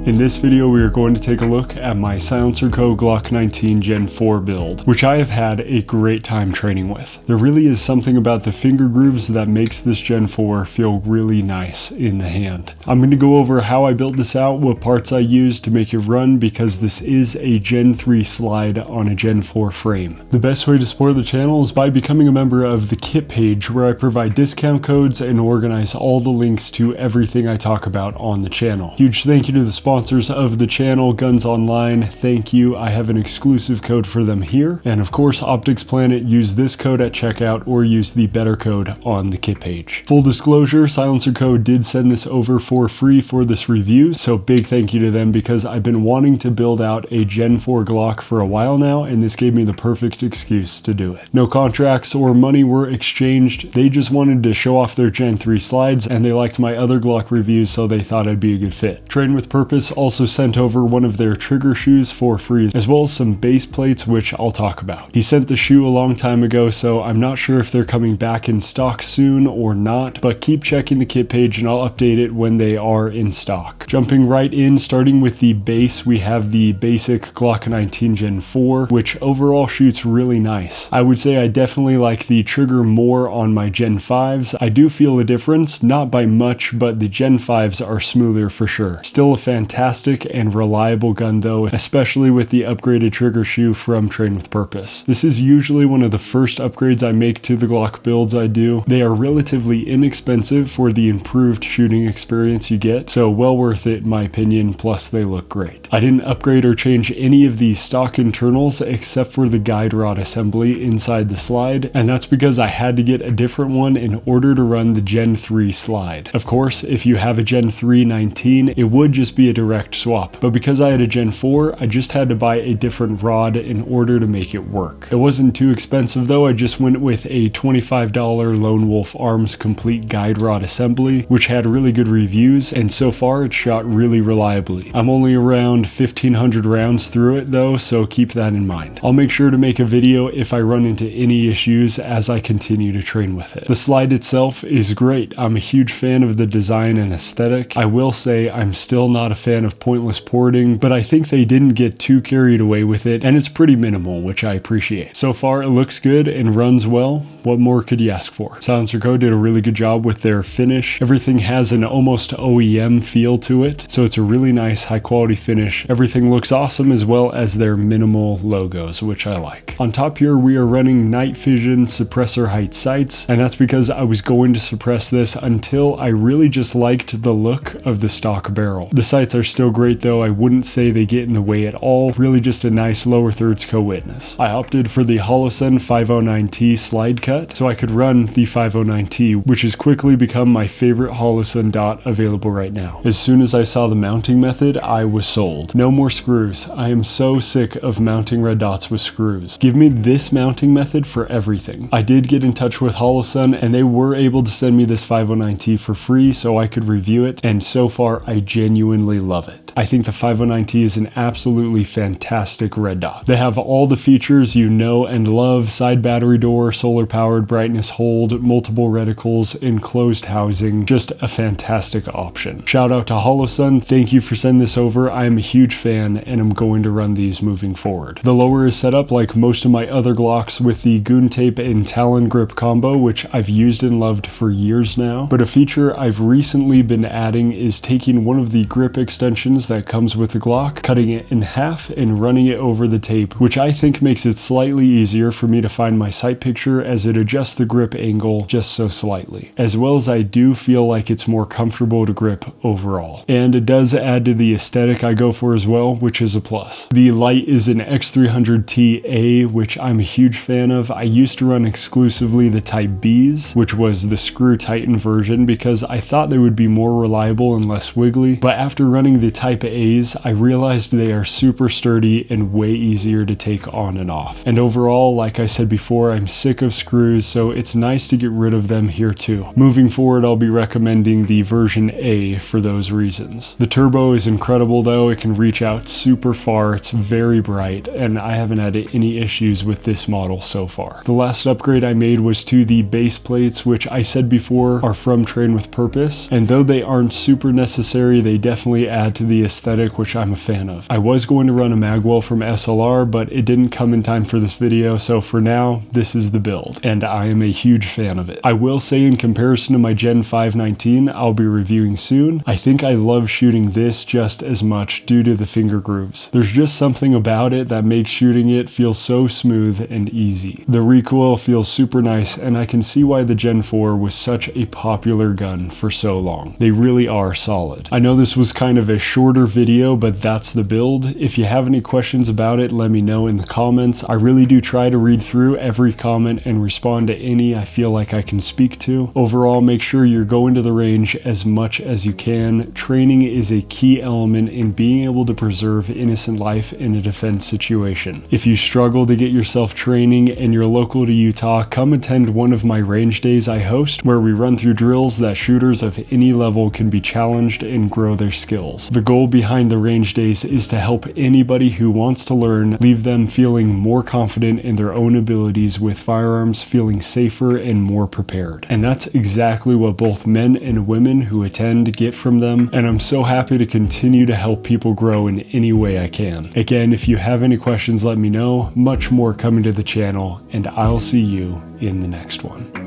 In this video, we are going to take a look at my SilencerCo Glock 19 Gen 4 build, which I have had a great time training with. There really is something about the finger grooves that makes this Gen 4 feel really nice in the hand. I'm going to go over how I built this out, what parts I used to make it run, because this is a Gen 3 slide on a Gen 4 frame. The best way to support the channel is by becoming a member of the kit page, where I provide discount codes and organize all the links to everything I talk about on the channel. Huge thank you to the sponsors of the channel, Guns Online. Thank you. I have an exclusive code for them here. And of course, Optics Planet, use this code at checkout or use the better code on the kit page. Full disclosure, SilencerCo did send this over for free for this review, so big thank you to them because I've been wanting to build out a Gen 4 Glock for a while now, and this gave me the perfect excuse to do it. No contracts or money were exchanged. They just wanted to show off their Gen 3 slides, and they liked my other Glock reviews, so they thought I'd be a good fit. Train with Purpose also sent over one of their trigger shoes for free, as well as some base plates, which I'll talk about. He sent the shoe a long time ago, so I'm not sure if they're coming back in stock soon or not, but keep checking the kit page and I'll update it when they are in stock. Jumping right in, starting with the base, we have the basic Glock 19 Gen 4, which overall shoots really nice. I would say I definitely like the trigger more on my Gen 5s. I do feel a difference, not by much, but the Gen 5s are smoother for sure. Still a fantastic and reliable gun though, especially with the upgraded trigger shoe from Train with Purpose. This is usually one of the first upgrades I make to the Glock builds I do. They are relatively inexpensive for the improved shooting experience you get, so well worth it in my opinion, plus they look great. I didn't upgrade or change any of the stock internals except for the guide rod assembly inside the slide, and that's because I had to get a different one in order to run the Gen 3 slide. Of course, if you have a Gen 3 19, it would just be a direct swap, but because I had a Gen 4, I just had to buy a different rod in order to make it work. It wasn't too expensive though. I just went with a $25 Lone Wolf Arms complete guide rod assembly, which had really good reviews, and so far it shot really reliably. I'm only around 1500 rounds through it though, so keep that in mind. I'll make sure to make a video if I run into any issues as I continue to train with it. The slide itself is great. I'm a huge fan of the design and aesthetic. I will say I'm still not a fan of pointless porting, but I think they didn't get too carried away with it, and it's pretty minimal, which I appreciate. So far it looks good and runs well. What more could you ask for? SilencerCo did a really good job with their finish. Everything has an almost OEM feel to it, so it's a really nice high quality finish. Everything looks awesome, as well as their minimal logos, which I like. On top here we are running night vision suppressor height sights, and that's because I was going to suppress this until I really just liked the look of the stock barrel. The sights are still great though. I wouldn't say they get in the way at all. Really just a nice lower thirds co-witness. I opted for the Holosun 509T slide cut so I could run the 509T, which has quickly become my favorite Holosun dot available right now. As soon as I saw the mounting method, I was sold. No more screws. I am so sick of mounting red dots with screws. Give me this mounting method for everything. I did get in touch with Holosun and they were able to send me this 509T for free so I could review it, and so far I genuinely love it. I think the 509T is an absolutely fantastic red dot. They have all the features you know and love: side battery door, solar powered, brightness hold, multiple reticles, enclosed housing. Just a fantastic option. Shout out to Holosun. Thank you for sending this over. I am a huge fan and I'm going to run these moving forward. The lower is set up like most of my other Glocks with the Goon Tape and Talon grip combo, which I've used and loved for years now, but a feature I've recently been adding is taking one of the grip extensions that comes with the Glock, cutting it in half and running it over the tape, which I think makes it slightly easier for me to find my sight picture, as it adjusts the grip angle just so slightly, as well as I do feel like it's more comfortable to grip overall. And it does add to the aesthetic I go for as well, which is a plus. The light is an X300TA, which I'm a huge fan of. I used to run exclusively the Type Bs, which was the screw tighten version, because I thought they would be more reliable and less wiggly, but after running the Type A's, I realized they are super sturdy and way easier to take on and off. And overall, like I said before, I'm sick of screws screws, so it's nice to get rid of them here too. Moving forward, I'll be recommending the version A for those reasons. The turbo is incredible though, it can reach out super far, it's very bright, and I haven't had any issues with this model so far. The last upgrade I made was to the base plates, which I said before are from Train with Purpose, and though they aren't super necessary, they definitely add to the aesthetic, which I'm a fan of. I was going to run a magwell from SLR, but it didn't come in time for this video, so for now, this is the build, and I am a huge fan of it. I will say in comparison to my Gen 519 I'll be reviewing soon, I think I love shooting this just as much due to the finger grooves. There's just something about it that makes shooting it feel so smooth and easy. The recoil feels super nice, and I can see why the Gen 4 was such a popular gun for so long. They really are solid. I know this was kind of a shorter video, but that's the build. If you have any questions about it, let me know in the comments. I really do try to read through every comment and respond to any I feel like I can speak to. Overall, make sure you're going to the range as much as you can. Training is a key element in being able to preserve innocent life in a defense situation. If you struggle to get yourself training and you're local to Utah, come attend one of my range days I host, where we run through drills that shooters of any level can be challenged and grow their skills. The goal behind the range days is to help anybody who wants to learn leave them feeling more confident in their own abilities with firearms, feeling safer and more prepared. And that's exactly what both men and women who attend get from them, and I'm so happy to continue to help people grow in any way I can. Again, if you have any questions, let me know. Much more coming to the channel, and I'll see you in the next one.